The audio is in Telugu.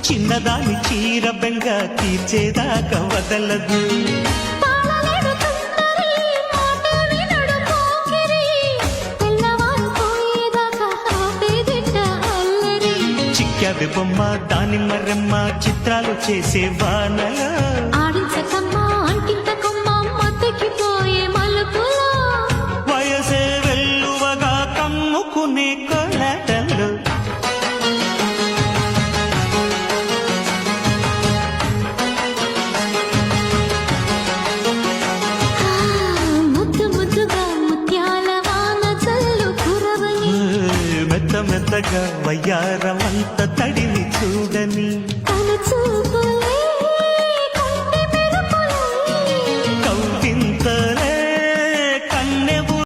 చిన్నదాని చీర బెంగ తీర్చేదాకా వదలదు. చిక్కావి బొమ్మ దానిమ్మ రెమ్మ చిత్రాలు చేసే వానలా వయసే వెల్లువగా కమ్ముకునే కొలటలు. మెత్త మెత్తగా వయ్యారమంత తడిని చూడని తన చూపులే